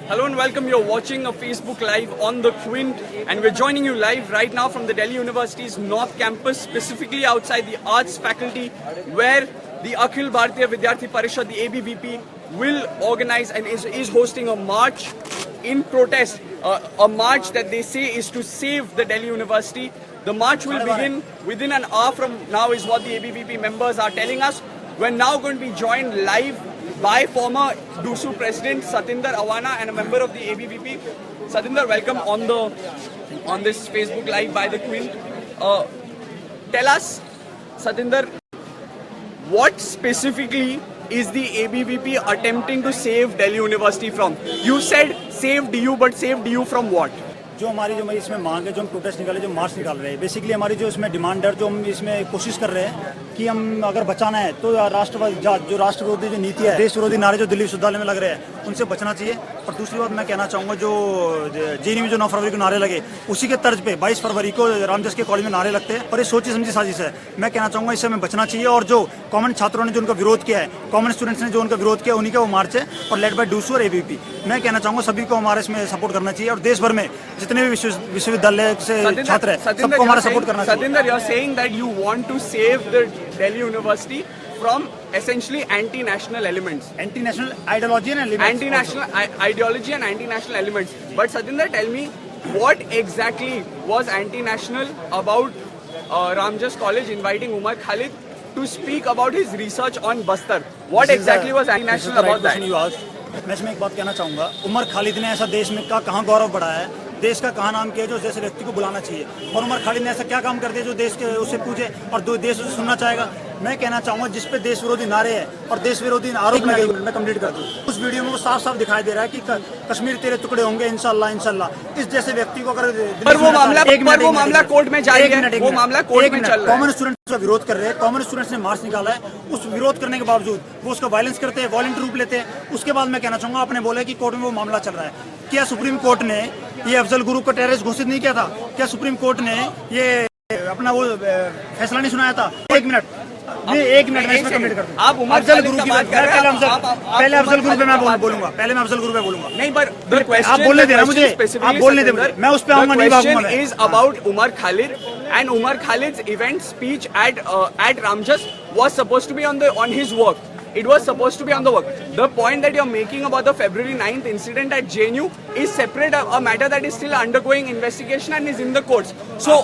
Hello and welcome. You're watching a Facebook Live on the Quint, and we're joining you live right now from the Delhi University's North Campus, specifically outside the Arts Faculty, where the Akhil Bharatiya Vidyarthi Parishad, the ABVP, will organize and is hosting a march in protest, a march that they say is to save the Delhi University. The march will begin within an hour from now, is what the ABVP members are telling us. We're now going to be joined live by former DUSU President Satinder Awana and a member of the ABVP. Satinder, welcome on this Facebook Live by the Quint. Tell us, Satinder, what specifically is the ABVP attempting to save Delhi University from? You said save DU, but save DU from what? जो हमारी इसमें मांग है, जो हम protest निकाले, जो मार्च निकाल रहे हैं, बेसिकली हमारी जो इसमें डिमांड है, जो हम इसमें कोशिश कर रहे हैं कि हम अगर बचाना है तो जो राष्ट्र विरोधी जो नीति है, देश विरोधी नारे जो दिल्ली विश्वविद्यालय में लग रहे हैं, उनसे बचना चाहिए। और दूसरी बात मैं कहना चाहूँगा, जो जेएनयू में जो 9 फरवरी को नारे लगे, उसी के तर्ज पे 22 फरवरी को रामजस के कॉलेज में नारे लगते हैं और ये सोची समझी साजिश है। मैं कहना चाहूँगा इससे हमें बचना चाहिए। और जो कॉमन छात्रों ने जो उनका विरोध किया है, कॉमन स्टूडेंट्स ने जो उनका विरोध किया, उन्हीं का वो मार्च है और लेड बाय डूसू और एबीवीपी। मैं कहना चाहूँगा सभी को हमारे इसमें सपोर्ट करना चाहिए और देश भर में जितने भी विश्वविद्यालय से छात्र हैं, सबको हमारा सपोर्ट करना चाहिए। Satinder, you're saying that you want to save the Delhi University from essentially anti-national elements. Anti-national ideology and elements. Anti-national ideology and anti-national elements. But Satinder, tell me, what exactly was anti-national about Ramjas College inviting Umar Khalid to speak about his research on Bastar? What exactly was anti-national about that? मैं इसमें एक बात कहना चाहूँगा, उमर खालिद ने ऐसा देश में का कहाँ गौरव बढ़ाया है, देश का कहाँ नाम किया जो जैसे व्यक्ति को बुलाना चाहिए। और उमर खालिद ने ऐसा क्या काम कर दिया जो देश के उससे पूछे और देश उसे सुनना चाहेगा। मैं कहना चाहूँगा जिस पे देश विरोधी नारे हैं और देश विरोधी आरोप मैं कंप्लीट कर दूँ, उस वीडियो में वो साफ साफ दिखाई दे रहा है कि कश्मीर तेरे टुकड़े होंगे इंशाल्लाह इंशाल्लाह। इस जैसे व्यक्ति को अगर वो मामला कोर्ट में जारी है, वो मामला कोर्ट में चल रहा है। कॉमन स्टूडेंट्स का विरोध कर रहे हैं, कॉमन स्टूडेंट्स ने मार्च निकाला है, उस विरोध करने के बावजूद वो उसका वायलेंस करते हैं, वॉलंटरी रूप लेते हैं। उसके बाद मैं कहना चाहूँगा, आपने बोला कि कोर्ट में वो मामला चल रहा है, क्या सुप्रीम कोर्ट ने ये अफजल गुरु को टेररिस्ट घोषित नहीं किया था? क्या सुप्रीम कोर्ट ने ये अपना वो फैसला नहीं सुनाया था? एक मिनट मैं इसमें कंप्लीट कर दूं। आप अफजल गुरु की बात कर रहे हैं, पहले अफजल गुरु पे मैं बोलूंगा, नहीं, पर आप बोलने देना मुझे, आप बोलने दे मुझे, मैं उस पे आऊंगा, नहीं भागूंगा मैं। Is about Umar Khalid and Umar Khalid's event speech at Ramjas was supposed to be on his work. It was supposed to be on the work. The point that you're making about the February 9th incident at JNU is separate, a matter that is still undergoing investigation and is in the courts. So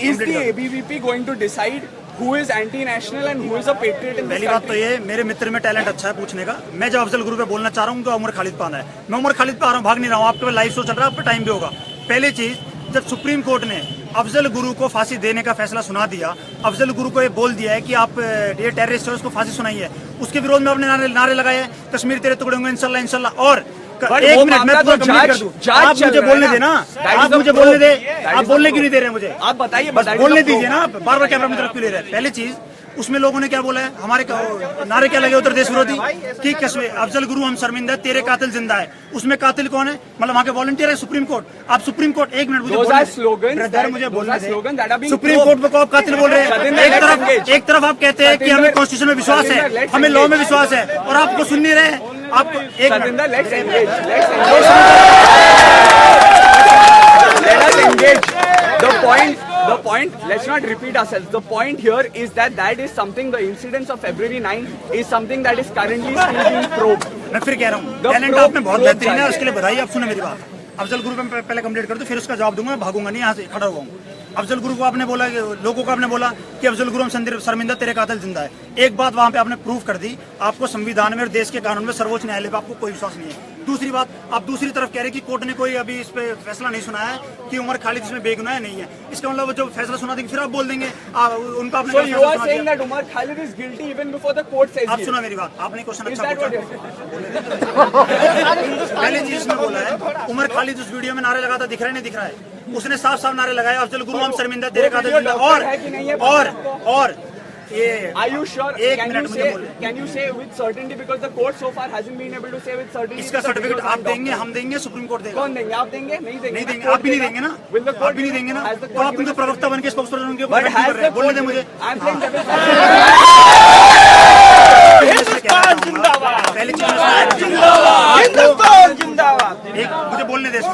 is the ABVP going to decide who is anti-national and who is a patriot in this पहली बात तो ये, मेरे मित्र में talent अच्छा है पूछने का। मैं जब अफजल गुरु पे बोलना चाह रहा हूँ तो उमर खालिद पे आना है। मैं उमर खालिद पे आ रहा हूँ, भाग नहीं रहा हूँ। आपके लाइव शो चल रहा है, आप पे टाइम भी होगा। पहली चीज, जब सुप्रीम कोर्ट ने अफजल गुरु को फांसी देने का फैसला सुना दिया, अफजल गुरु को ये बोल दिया है कि आप ये टेररिस्ट है, उसको फांसी सुनाइए, उसके विरोध में आपने नारे लगाए, कश्मीर तेरे टुकड़े होंगे इंशाल्लाह इंशाल्लाह। और एक मिनट मैं पूरा कंप्लीट कर दूं, आप मुझे बोलने देना, आप मुझे बोलने दे, आप बोलने क्यों नहीं दे रहे हैं मुझे? आप बताइए, बोलने दीजिए ना, बार बार कैमरा में तरफ क्यों ले रहे हैं? पहली चीज, उसमें लोगों ने क्या बोला है, हमारे नारे क्या लगे उधर देश विरोधी कि कश्मीर अफजल गुरु हम शर्मिंदा, तेरे कातिल जिंदा है। उसमें कातिल कौन है? मतलब वहाँ के वॉलंटियर है सुप्रीम कोर्ट। आप सुप्रीम कोर्ट, एक मिनट मुझे बोलने दे, सुप्रीम कोर्ट को आप कातिल बोल रहे हैं। एक तरफ आप कहते हैं कि हमें कॉन्स्टिट्यूशन में विश्वास है, हमें लॉ में विश्वास है, और आपको सुन नहीं रहे। आपको The point, let's not repeat ourselves. The point here is that is something, the incidents of February 9th is something that is currently still being probed. मैं फिर कह रहा हूँ, टैलेंट आपने बहुत बेहतरीन है, उसके लिए बधाई। आप सुने मेरी बात, अफजल गुरु पे पहले कंप्लीट कर दो, फिर उसका जवाब दूंगा, भागूंगा नहीं, यहाँ से खड़ा हुआ हूँ। अफजल गुरु को आपने बोला, लोगों को आपने बोला कि अफजल गुरु हम शर्मिंदा, तेरे कातिल जिंदा है। एक बात वहां पे आपने प्रूव कर दी, आपको संविधान में और देश के कानून में, सर्वोच्च न्यायालय पे आपको कोई विश्वास नहीं है। दूसरी बात, आप दूसरी तरफ कह रहे हैं कि कोर्ट ने कोई अभी इस पे फैसला नहीं सुनाया है कि उमर खालिद इसमें बेगुनाह नहीं है। इसका मतलब जब फैसला सुना देंगे फिर आप बोल देंगे उनका आपने। So you are saying that Umar Khalid is guilty even before the court says. आप सुना मेरी बात, आपने क्वेश्चन अच्छा पूछा। पहले चीज में बोला है, उमर खालिद उस वीडियो में नारे लगाता दिख रहा है, नहीं दिख रहा है? उसने साफ साफ नारे लगाए, अफजल गुरु हम शर्मिंदा, तेरे कातिल जिंदा। और ये Are you sure? एक मिनट मुझे बोल, can you say with certainty, because the court so far hasn't been able to say with certainty? इसका सर्टिफिकेट आप देंगे, हम देंगे, सुप्रीम कोर्ट देगा। कौन देंगे? आप देंगे? नहीं देंगे। नहीं देंगे, आप भी नहीं देंगे ना, आप भी नहीं देंगे ना। तो आप उनके प्रवक्ता बन के स्पोक्सपर्सन उनके बोलने दे मुझे। पहली चीज एक मुझे बोलने दे इसमें।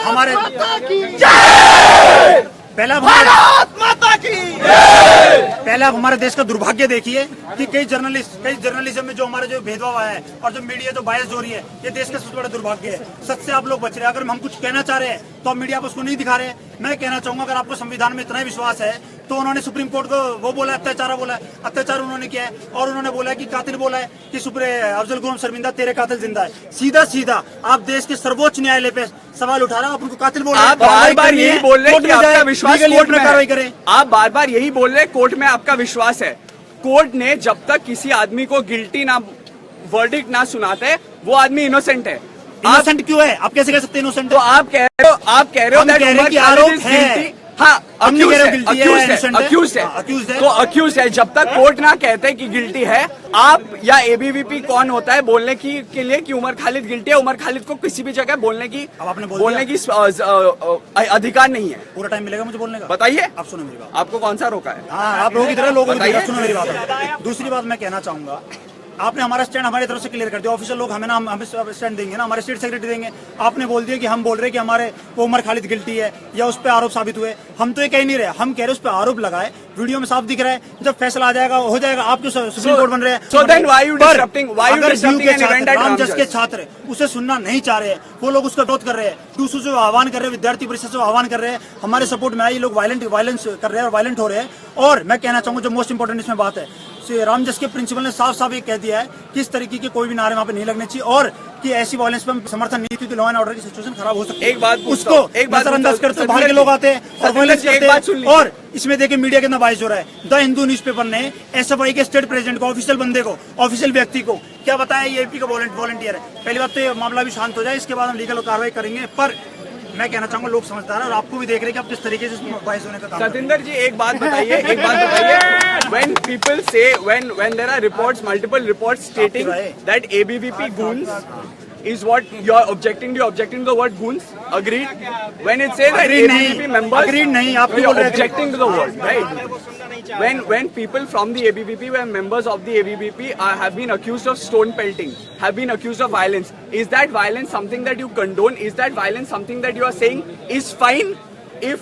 हमारे पहला हमारे देश का दुर्भाग्य देखिए कि कई जर्नलिज्म में जो हमारे जो भेदभाव आया है और जो मीडिया जो बायस हो रही है, ये देश का सबसे बड़ा दुर्भाग्य है। सच से आप लोग बच रहे हैं। अगर हम कुछ कहना चाह रहे हैं तो मीडिया आप उसको नहीं दिखा रहे हैं। मैं कहना चाहूंगा अगर आपको संविधान में इतना ही विश्वास है तो उन्होंने सुप्रीम कोर्ट को वो बोला अत्याचार बोला है, अत्याचार उन्होंने किया है और उन्होंने बोला है कि कातिल बोला है कि अफजल गुलाम शर्मिंदा तेरे कातिल जिंदा है। सीधा सीधा आप देश के सर्वोच्च न्यायालय पे सवाल उठा रहे हो, आप उनको कातिल बोल रहे हैं। आप बार-बार यही बोल रहे हैं कि आपका विश्वास कोर्ट में कार्रवाई करें। आप बार-बार यही बोल रहे हैं कोर्ट में आपका विश्वास है। कोर्ट ने जब तक किसी आदमी को गिल्टी ना वर्डिक्ट ना सुनाते वो आदमी इनोसेंट है। इनोसेंट क्यों है? आप कैसे कह सकते हैं इनोसेंट? तो आप कह रहे हो that Umar Khalid is guilty। हाँ, अक्यूज है। तो अक्यूज है। जब तक कोर्ट ना कहते कि गिल्टी है, आप या एबीवीपी कौन होता है बोलने के लिए कि उमर खालिद गिल्टी है? उमर खालिद को किसी भी जगह बोलने की अधिकार नहीं है। पूरा टाइम मिलेगा मुझे बोलने का? बताइए। आप सुनो मेरी बात। आपको कौन सा रोका है? हाँ, आप लोगों की तरह लोगों की तरह सुनो मेरी बात। दूसरी बात मैं कहना चाहूंगा, आपने हमारा स्टैंड हमारी तरफ से क्लियर कर दिया। ऑफिशियल लोग हमें स्टैंड देंगे ना, हमारे स्टेट सेक्रेटरी देंगे। आपने बोल दिया कि हम बोल रहे हैं कि हमारे वो उमर खालिद गिल्टी है या उस पर आरोप साबित हुए। हम तो ये कह नहीं रहे, हम कह रहे उस पर आरोप लगाए। वीडियो में साफ दिख रहा है, जब फैसला आ जाएगा हो जाएगा। आप क्यों सुप्रीम कोर्ट बन रहे हैं? रामजस के छात्र उसे सुनना नहीं चाह रहे हैं, वो लोग उसका विरोध कर रहे हैं, दूसरों से आह्वान कर रहे हैं, विद्यार्थी परिषद से आह्वान कर रहे हैं हमारे सपोर्ट में आए। ये लोग वायलेंस कर रहे हैं और वायलेंट हो रहे हैं। और मैं कहना चाहूंगा जो मोस्ट इंपोर्टेंट इसमें बात है, रामजस के प्रिंसिपल ने साफ साफ ये कह दिया है कि इस तरीके के कोई भी नारे वहाँ पे नहीं लगने चाहिए और कि ऐसी वायलेंस पे समर्थन नहीं, क्योंकि लॉ एंड ऑर्डर की सिचुएशन खराब हो सकती है। एक बात उसको नजरअंदाज करते बाहर के लोग आते हैं और वायलेंस करते हैं। और इसमें देखिए मीडिया कितना बाइस हो रहा है। द हिंदू न्यूज़पेपर ने एसएफआई के स्टेट प्रेसिडेंट को, ऑफिशियल बंदे को, ऑफिशियल व्यक्ति को क्या बताया ये एपी का वॉलंटियर है। पहली बात तो ये मामला भी शांत हो जाए, इसके बाद हम लीगल कार्रवाई करेंगे। पर मैं कहना चाहूंगा लोग समझदार है और आपको भी देख रहे हैं कि आप किस तरीके से बाइस होने का काम। सतिंदर जी एक बात बताइए when people say when there are reports, multiple reports stating that ABVP goons is what you're objecting to the word goons. Agreed? When it says that ABVP members, agreed नहीं, आप you're objecting to the word, right? When people from the ABVP, when members of the ABVP have been accused of stone pelting, have been accused of violence, is that violence something that you condone? Is that violence something that you are saying is fine? If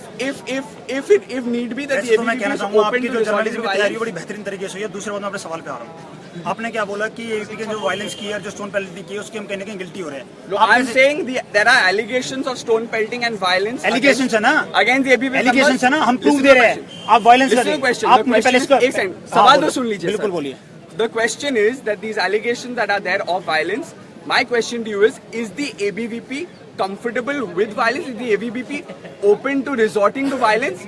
need be that the ABVP is open to resorting to violence? बड़ी बेहतरीन तरीके से हुई है। दूसरे बात मैं अपने सवाल पे आ रहा हूँ। आपने क्या बोला कि एबीवीपी के जो वायलेंस की है, जो स्टोन पेल्टिंग की है, उसके हम कहने के गिल्टी हो रहे हैं। I'm saying there are allegations of stone pelting and violence. Allegations है ना? Against the ABVP. Allegations है ना? हम प्रूफ दे रहे हैं। आप वायलेंस कर रहे हैं। आप पहले इसका एक सेकंड सवाल तो सुन लीजिए। बिल्कुल बोलिए। The question is that these allegations that are there of violence. My question to you is the ABVP comfortable with violence? Is the ABVP open to resorting to violence?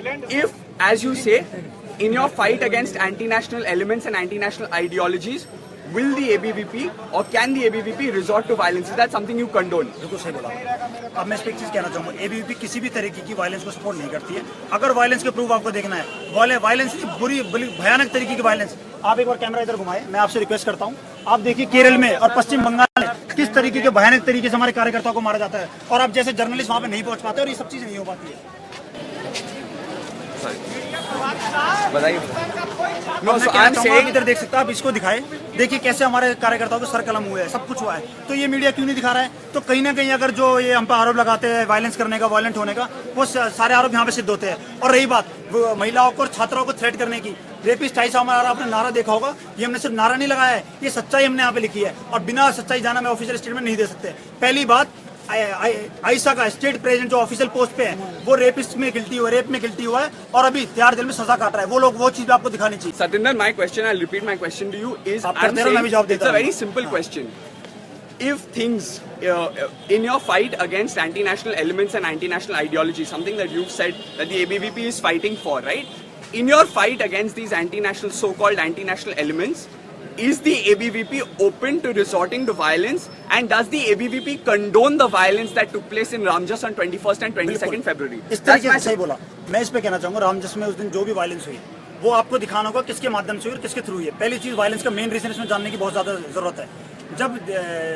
If, as you say, in your fight against anti-national elements and anti-national ideologies, will the ABVP or can the ABVP resort to violence? Is that something you condone? बिल्कुल सही बोला। अब मैं इस पे एक चीज कहना चाहूंगा, एबीवीपी किसी भी तरीके की वायलेंस को सपोर्ट नहीं करती है। अगर वायलेंस के प्रूफ आपको देखना है, वायलेंस बुरी भयानक तरीके की वायलेंस, आप एक बार कैमरा इधर घुमाए, मैं आपसे रिक्वेस्ट करता हूँ। आप देखिए केरल में और पश्चिम बंगाल में किस तरीके के भयानक तरीके से हमारे कार्यकर्ताओं को मारा जाता है और आप जैसे जर्नलिस्ट वहाँ पे नहीं पहुँच पाते और ये सब चीजें नहीं हो पाती है। बताइए। इधर देख सकते हैं आप, इसको दिखाए, देखिए कैसे हमारे कार्यकर्ताओं को सर कलम हुए हैं, सब कुछ हुआ है। तो ये मीडिया क्यों नहीं दिखा रहा है? तो कहीं ना कहीं अगर जो ये हम पे आरोप लगाते हैं वायलेंस करने का, वायलेंट होने का, वो सारे आरोप यहाँ पे सिद्ध होते हैं। और रही बात महिलाओं को और छात्राओं को थ्रेट करने की, रेपिस्ट ऐसा हमारा आपने नारा देखा होगा, ये हमने सिर्फ नारा नहीं लगाया है, ये सच्चाई हमने यहाँ पे लिखी है और बिना सच्चाई जाना मैं ऑफिशियल स्टेटमेंट नहीं दे सकते। पहली बात, आयशा का स्टेट प्रेसिडेंट जो ऑफिशियल पोस्ट पे है वो रेपिस्ट में गिल्टी हुआ, रेप में गिल्टी हुआ है और अभी तिहाड़ जेल में सजा काट रहा है। वो लोग वो चीज आपको दिखानी चाहिए। Satinder, my question, I'll repeat my question to you is, I'm saying it's a very simple question. If things in your fight against anti-national elements and anti-national ideology, something that you've said that the ABVP is fighting for, right? In your fight against these anti-national, so-called anti-national elements, is the ABVP open to resorting to violence, and does the ABVP condone the violence that took place in Ramjas on 21st and 22nd February? इस तरीके से सही बोला। मैं इस पे कहना चाहूंगा, रामजस में उस दिन जो भी वायलेंस हुई वो आपको दिखाना होगा किसके माध्यम से हुई और किसके थ्रू हुई है। पहली चीज, वायलेंस का मेन रीजन इसमें जानने की बहुत ज्यादा जरूरत है। जब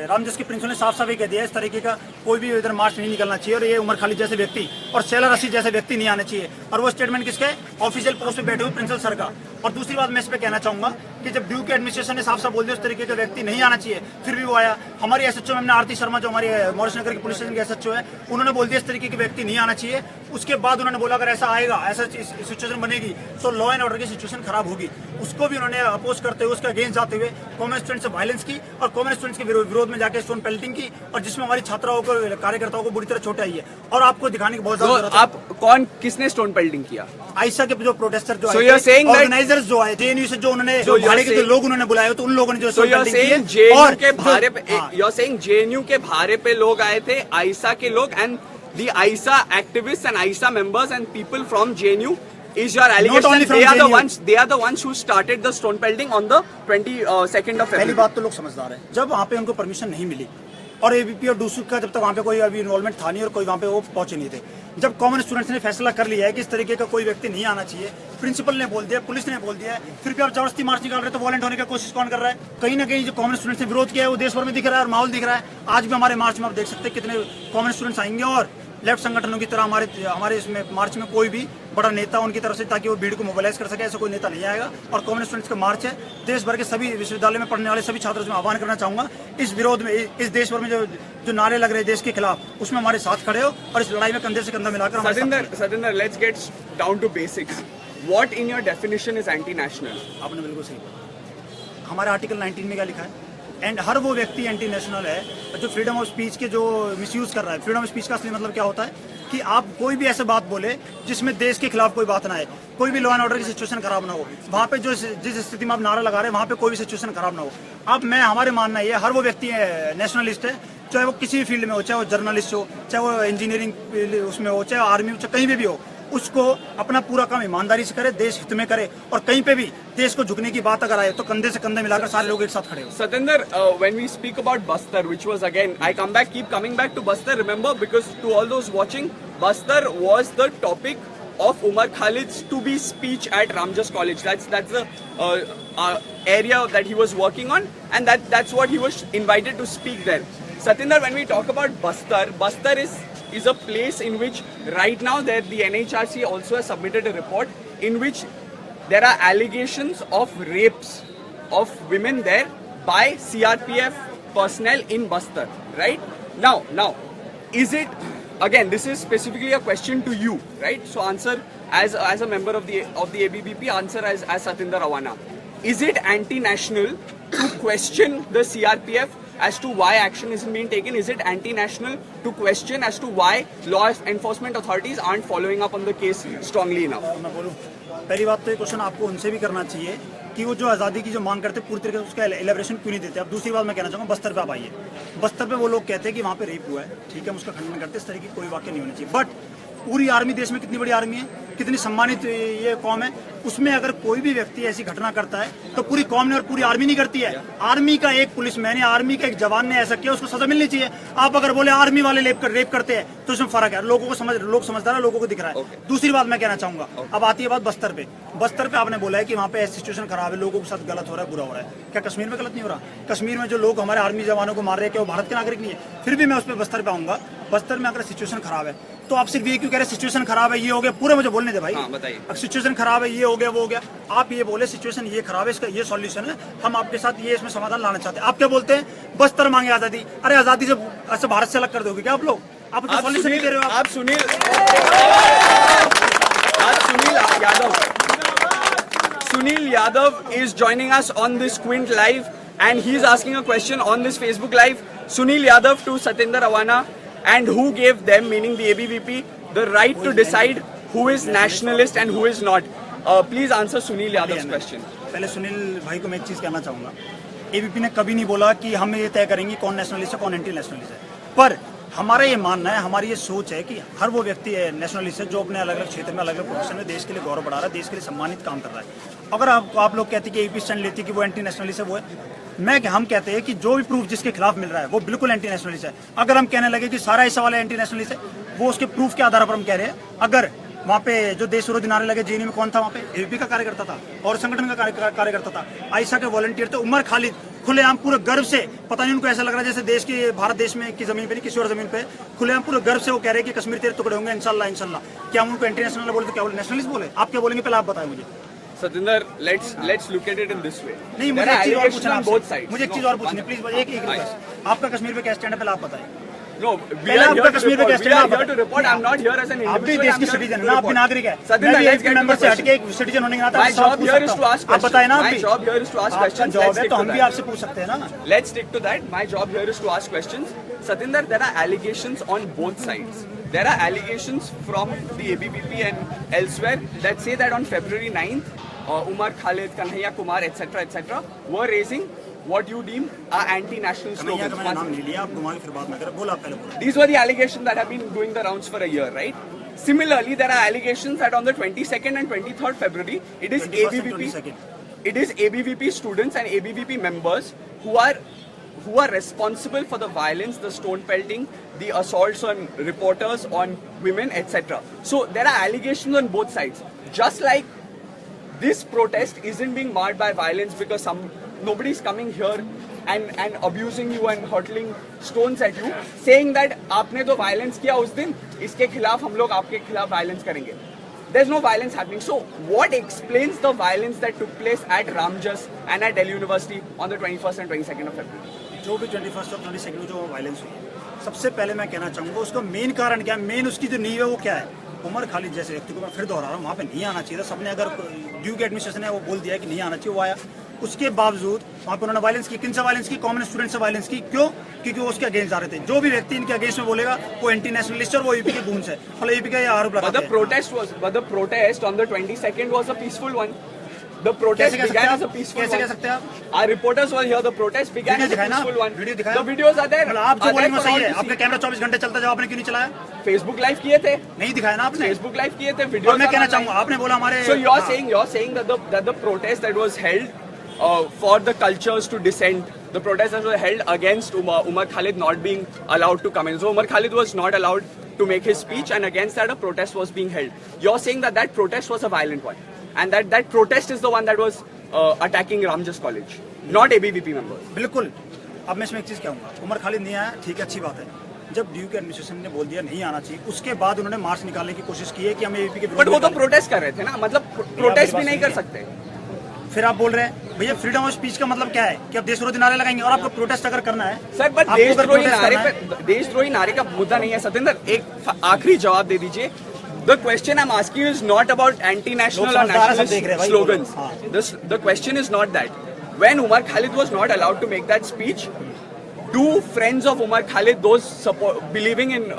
रामजस के प्रिंसिपल ने साफ साफ ये कह दिया इस तरीके का कोई भी इधर मार्च नहीं निकलना चाहिए और ये उमर खालिद जैसे व्यक्ति और शेला रशीद जैसे व्यक्ति नहीं आने चाहिए, और वो स्टेटमेंट किसके? ऑफिशियल पोस्ट पे बैठे हुए प्रिंसिपल सर का। और दूसरी बात मैं इस पे कहना चाहूंगा कि जब ड्यू के एडमिनिस्ट्रेशन ने साफ साफ बोल दिया उस तरीके का व्यक्ति नहीं आना चाहिए, फिर भी वो आया। हमारी एसएचओ मैम आरती शर्मा जो हमारी मॉरिस नगर की पुलिस स्टेशन की एसएचओ है, उन्होंने बोल दिया इस तरीके के व्यक्ति नहीं आना चाहिए। उसके बाद उन्होंने बोला अगर ऐसा आएगा, ऐसा सिचुएशन बनेगी तो लॉ एंड ऑर्डर की सिचुएशन खराब होगी। उसको भी उन्होंने अपोज करते हुए, उसके अगेंस्ट जाते हुए कॉमर्स स्टूडेंट से वायलेंस की और कॉमर्स स्टूडेंट्स के विरोध में जाकर स्टोन पेल्टिंग की, और जिसमें हमारी छात्राओं को, कार्यकर्ताओं को बुरी तरह चोट आई है। और आपको दिखाने की बहुत तो ज्यादा आप कौन, किसने स्टोन पेल्टिंग किया? आईसा के जो प्रोटेस्टर जो So you're saying that- organisers जो आए जेएनयू से, जो उन्होंने So you're भाड़े के जो saying- लोग उन्होंने बुलाए, तो उन लोगों ने जो So you're पेल्टिंग की saying है। JNU और के भारे पे, हाँ, you're saying JNU के भारे पे लोग आए थे, आईसा के लोग, and the AISA activists and AISA members and people from JNU is your allegation? only from They are the JNU. ones. They are the ones who started the stone pelting on the 22nd of पहली February. बात तो लोग समझदार है, जब वहाँ पे उनको परमिशन नहीं मिली और एबीपी और डूसू का जब तक वहाँ पे कोई अभी इन्वॉल्वमेंट था नहीं और कोई वहाँ पे वो पहुंचे नहीं थे, जब कॉमन स्टूडेंट्स ने फैसला कर लिया है कि इस तरीके का कोई व्यक्ति नहीं आना चाहिए, प्रिंसिपल ने बोल दिया, पुलिस ने बोल दिया है, फिर भी आप जबरदस्ती मार्च निकाल रहे, तो वॉलेंट होने की कोशिश कौन कर रहा है? कहीं ना कहीं जो कॉमन स्टूडेंट्स ने विरोध किया है वो देश भर में दिख रहा है और माहौल दिख रहा है। आज भी हमारे मार्च में आप देख सकते हैं कितने कॉमन स्टूडेंट्स आएंगे और लेफ्ट संगठनों की तरह हमारे इसमें मार्च में कोई भी बड़ा नेता उनकी तरफ से, ताकि वो भीड़ को मोबिलाइज कर सके, ऐसा कोई नेता नहीं आएगा। और कॉमन स्टूडेंट्स का मार्च है, देश भर के सभी विश्वविद्यालय में पढ़ने वाले सभी छात्रों से मैं आह्वान करना चाहूंगा, इस विरोध में, इस देश भर में जो नारे लग रहे हैं देश के खिलाफ, उसमें हमारे साथ खड़े हो और इस लड़ाई में कंधे से कंधा मिलाकर हमारे साथ खड़े Satinder, let's get down to basics. What in your definition is anti-national? हो। आपने बिल्कुल सही बोला। हमारे आर्टिकल 19 में क्या लिखा है? एंड हर वो व्यक्ति एंटी नेशनल है जो फ्रीडम ऑफ स्पीच के जो मिसयूज कर रहा है। फ्रीडम ऑफ स्पीच का असली मतलब क्या होता है कि आप कोई भी ऐसे बात बोले जिसमें देश के खिलाफ कोई बात ना है, कोई भी लॉ एंड ऑर्डर की सिचुएशन खराब ना हो, वहाँ पे जो जिस स्थिति में आप नारा लगा रहे हैं वहाँ पे कोई भी सिचुएशन खराब ना हो। अब हमारे मानना ये, हर वो व्यक्ति नेशनलिस्ट है, चाहे वो किसी भी फील्ड में हो, चाहे वो जर्नलिस्ट हो, चाहे वो इंजीनियरिंग उसमें हो, चाहे आर्मी हो, चाहे कहीं भी हो, उसको अपना पूरा काम ईमानदारी से करे, देश हित में करे, और कहीं पे भी देश को झुकने की बात अगर आए तो कंधे से कंधे मिलाकर सारे लोग एक साथ खड़े हो। Satinder, when we speak about Bastar, which was again, I keep coming back to Bastar, remember, because to all those watching, Bastar was the topic of Umar Khalid's to-be speech at Ramjas College. That's the area that he was working on, and that's what he was invited to speak there. Satinder, when we talk about Bastar is a place in which right now the NHRC also has submitted a report in which there are allegations of rapes of women there by CRPF personnel in Bastar, right? Now, is it, again, this is specifically a question to you, right? So answer as a member of the ABVP, answer as Satinder Rawana. Is it anti-national to question the CRPF as to why action isn't being taken? Is it anti-national to question as to why law enforcement authorities aren't following up on the case strongly enough? मैं बोलूं, पहली बात तो ये question आपको उनसे भी करना चाहिए कि वो जो आज़ादी की जो मांग करते पूरी तरीके से उसका एलिब्रेशन क्यों नहीं देते। अब दूसरी बात मैं कहना चाहूँगा, बस्तर पे आप आइए, बस्तर पे वो लोग कहते हैं कि वहाँ पे रेप हुआ है, ठीक है, हम उसका खंडन करते हैं, इस तरह की कोई वाक्य नहीं होना चाहिए। बट पूरी आर्मी, देश में कितनी बड़ी आर्मी है, कितनी सम्मानित ये कौम है, उसमें अगर कोई भी व्यक्ति ऐसी घटना करता है तो पूरी कौम ने और पूरी आर्मी नहीं करती है। आर्मी का एक पुलिसमैन या आर्मी का एक जवान ने ऐसा किया, उसको सजा मिलनी चाहिए। आप अगर बोले आर्मी वाले रेप करते हैं तो इसमें फर्क है, लोग समझदार है, लोगों को दिख रहा है। दूसरी बात मैं कहना चाहूंगा, अब आती है बात बस्तर पे। बस्तर पे आपने बोला है कि वहाँ पे सिचुएशन खराब है, लोगों के साथ गलत हो रहा है, बुरा हो रहा है। क्या कश्मीर में गलत नहीं हो रहा? कश्मीर में जो लोग हमारे आर्मी जवानों को मार रहे हैं, क्या वो भारत के नागरिक नहीं है? फिर भी मैं उस पर बस्तर पे आऊंगा। बस्तर में अगर सिचुएशन खराब है तो आप सिर्फ ये क्यों कह रहे सिचुएशन खराब है, ये हो गया, पूरे मुझे बोलने दे भाई। हाँ, बताइए। अब सिचुएशन खराब है, ये हो गया, वो हो गया, आप ये बोले सिचुएशन ये खराब है, इसका ये सॉल्यूशन है, हम आपके साथ ये इसमें समाधान लाना चाहते हैं। आप क्या बोलते हैं? बस्तर मांगे आजादी। अरे आजादी से ऐसे भारत से अलग कर दोगे क्या आप लोग? आप सॉल्यूशन नहीं दे रहे हो। आप Sunil Yadav is joining us on this Quint Live, and he's asking a question on this Facebook Live. Sunil Yadav to Satinder Rawana, and who gave them, meaning the ABVP, the right to decide who is nationalist and who is not? Please answer Sunil Yadav's question. पहले सुनील भाई को मैं एक चीज कहना चाहूंगा, ABP ने कभी नहीं बोला कि हम ये तय करेंगे कौन नेशनलिस्ट है कौन एंटी नेशनलिस्ट है, पर हमारा ये मानना है, हमारी ये सोच है कि हर वो व्यक्ति है नेशनलिस्ट है जो अपने अलग अलग क्षेत्र में अलग अलग प्रोफेशन में देश के लिए गौरव बढ़ा रहा है, देश के लिए सम्मानित काम कर रहा है। अगर आप लोग कहते हैं कि एबीपी स्टैंड लेती है कि वो एंटी नेशनलिस्ट है, वो है, हम कहते हैं कि जो भी प्रूफ जिसके खिलाफ मिल रहा है वो बिल्कुल एंटी नेशनलिस्ट है। अगर हम कहने लगे कि सारा ऐसा वाला एंटी नेशनलिस्ट है, वो उसके प्रूफ के आधार पर हम कह रहे हैं। अगर वहाँ पे जो देश विरोधी नारे लगे, जेएनयू में कौन था? वहाँ पे एबीपी का कार्यकर्ता था और संगठन का कार्यकर्ता था, आयशा के वॉलंटियर थे। उमर खालिद खुलेआम पूरे गर्व से, पता नहीं उनको ऐसा लग रहा है जैसे देश के, भारत देश में की जमीन पे नहीं किसी और जमीन पे, खुलेआम पूरे गर्व से वो कह रहे हैं कि कश्मीर तेरे टुकड़े होंगे इंशाल्लाह इंशाल्लाह। क्या हम उनको एंटी नेशनल बोले तो क्या बोले? नेशनलिस्ट बोले? आप क्या बोलेंगे पहले आप बताएं मुझे। Satinder, let's look at it in this way. नहीं There मुझे are एक चीज और allegations पूछना on both आपसे sides. मुझे एक चीज और पूछनी प्लीज एक रिक्वेस्ट आपका कश्मीर पे क्या स्टैंड है पहले आप बताएं No, we पहले are आपका here to कश्मीर पे report. क्या We stand are here to report. I'm not here as an आप भी individual. देश I'm के here सिटीजन to है ना आप भी report. नागरिक है Satinder, मैं भी let's एक get to मेंबर the से हटके question. एक सिटीजन होने के नाते My आपसे सवाल job पूछ here is सकता to हूं। ask आप बताएं ना questions. आप My भी job here is to ask आपका questions. जॉब Let's है stick तो to हम भी that. आपसे पूछ सकते हैं ना Let's stick to that. My job here is to ask questions. Satinder, there are allegations on both sides. There are allegations from the ABVP and elsewhere that say that on February 9th, Umar Khalid, Kanhaiya Kumar, etc., were raising what you deem are anti-national Kanhaiya का मैंने नाम slogans. नहीं लिया आप घुमा के फिर बात ना करें बोला आप पहले बोला These were the allegations that have been doing the rounds for a year, right? Similarly, there are allegations that on the 22nd and 23rd February, it is 21st and ABVP, 22nd. it is ABVP students and ABVP members who are responsible for the violence, the stone pelting, the assaults on reporters, on women, etc. So there are allegations on both sides. Just like this protest isn't being marred by violence because nobody's coming here and abusing you and hurtling stones at you, saying that आपने तो violence किया उस दिन, इसके खिलाफ हम लोग आपके खिलाफ violence करेंगे. There's no violence happening. So what explains the violence that took place at Ramjas and at Delhi University on the 21st and 22nd of February? जो भी 21st और 22nd में जो वायलेंस हुई सबसे पहले मैं कहना चाहूँगा उसका मेन कारण क्या है मेन उसकी जो नींव है वो क्या है उमर खालिद जैसे व्यक्ति को मैं फिर दोहरा रहा हूँ वहाँ पे नहीं आना चाहिए था सबने अगर ड्यूक एडमिनिस्ट्रेशन है वो बोल दिया कि नहीं आना चाहिए वो आया उसके बावजूद वहाँ पे उन्होंने वायलेंस की किन से वायलेंस की कॉमन स्टूडेंट से वायलेंस की क्यों क्योंकि वो उसके अगेंस्ट जा रहे थे जो भी व्यक्ति इनके अगेंस्ट में बोलेगा वो एंटी नेशनलिस्ट और वो यूपी के गूंज है मतलब यूपी का ये आरोप लगाते हैं But the protest on the 22nd was a peaceful one. The protest began as a peaceful कैसे कह one. सकते हैं आप Our reporters were here. The protest began as a दिखाए ना peaceful one. वीडियो दिखाया The videos are there. मतलब आप जो Are बोले there वो for सही all है to आपका see. कैमरा 24 घंटे चलता जब आपने क्यों नहीं चलाया Facebook live किए थे. नहीं दिखाया ना आपने Facebook live किए थे. और Videos मैं are कहना online. चाहूंगा आपने बोला हमारे So you're saying that the protest that was held for the cultures to dissent, the protest that was held against Umar Khalid not being allowed to come in. So Umar Khalid was not allowed to make his speech, and against that a protest was being held. You're saying that protest was a violent one, and that protest is the one that was attacking Ramjas College, not ABVP members. बिल्कुल अब मैं इसमें एक चीज कहूंगा उमर खालिद नहीं आया ठीक है अच्छी बात है जब ड्यूक एडमिनिस्ट्रेशन ने बोल दिया नहीं आना चाहिए उसके बाद उन्होंने मार्च निकालने की कोशिश की है कि हम एबीपी के बट वो तो प्रोटेस्ट कर रहे थे ना मतलब प्रोटेस्ट भी नहीं कर सकते फिर आप बोल रहे हैं भैया फ्रीडम ऑफ स्पीच का मतलब क्या है कि आप देशविरोधी नारे लगाएंगे और आपको प्रोटेस्ट अगर करना है सर बट आपको अगर देशद्रोही protest नारे करना पे देशद्रोही नारे का मुद्दा नहीं है सतेंद्र एक आखिरी जवाब दे दीजिए The question I'm asking you is not about anti-national or लोग समझदार हैं, सब देख nationalist रहे हैं भाई, slogans. हाँ। The question is not that. When Umar Khalid was not allowed to make that speech, do friends of Umar Khalid, those believing in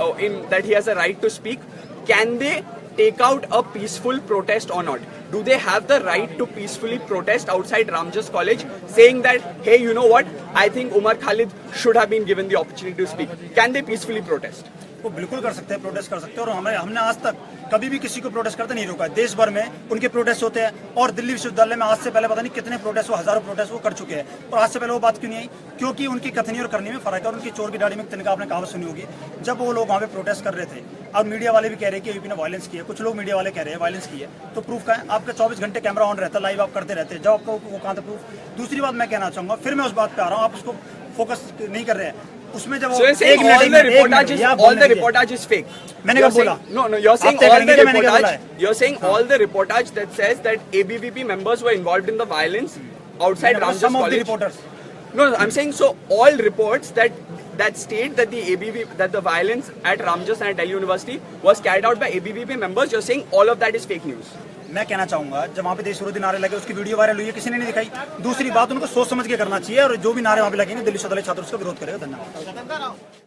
that he has a right to speak, can they take out a peaceful protest or not? Do they have the right to peacefully protest outside Ramjas College, saying that, hey, you know what? I think Umar Khalid should have been given the opportunity to speak. Can they peacefully protest? वो बिल्कुल कर सकते हैं protest कर सकते हैं और हमने आज तक कभी भी किसी को प्रोटेस्ट करते नहीं रोका है देश भर में उनके प्रोटेस्ट होते हैं और दिल्ली विश्वविद्यालय में आज से पहले पता नहीं कितने प्रोटेस्ट वो हजारों प्रोटेस्ट वो कर चुके हैं और आज से पहले वो बात क्यों नहीं आई क्योंकि उनकी कथनी और करनी में फर्क है और उनकी चोर की दाढ़ी में तिनका आपने कहावत सुनी होगी जब वो लोग वहाँ पे प्रोटेस्ट कर रहे थे और मीडिया वाले भी कह रहे हैं कि यूपी ने वायलेंस किया कुछ लोग मीडिया वाले कह रहे हैं वायलेंस की है तो प्रूफ का है आपका 24 घंटे कैमरा ऑन रहता है लाइव आप करते रहते हैं जब आपको वो कहाँ था प्रूफ दूसरी बात मैं कहना चाहूंगा फिर मैं उस बात पे आ रहा हूँ आप उसको फोकस नहीं कर रहे हैं उसमें जब So you're saying all the reportage is fake. मैंने कब बोला No, you're saying all the reportage that says that ABVP members were involved in the violence outside Ramjas some of the College. reporters No, I'm saying so all reports that state that the violence at Ramjas and at Delhi University was carried out by ABVP members, you're saying all of that is fake news. मैं कहना चाहूंगा जब वहाँ पे देशविरोधी नारे लगे उसकी वीडियो वायरल हुई है किसी ने नहीं दिखाई दूसरी बात उनको सोच समझ के करना चाहिए और जो भी नारे वहाँ पे लगेंगे दिल्ली विश्वविद्यालय छात्र उसका विरोध करेगा धन्यवाद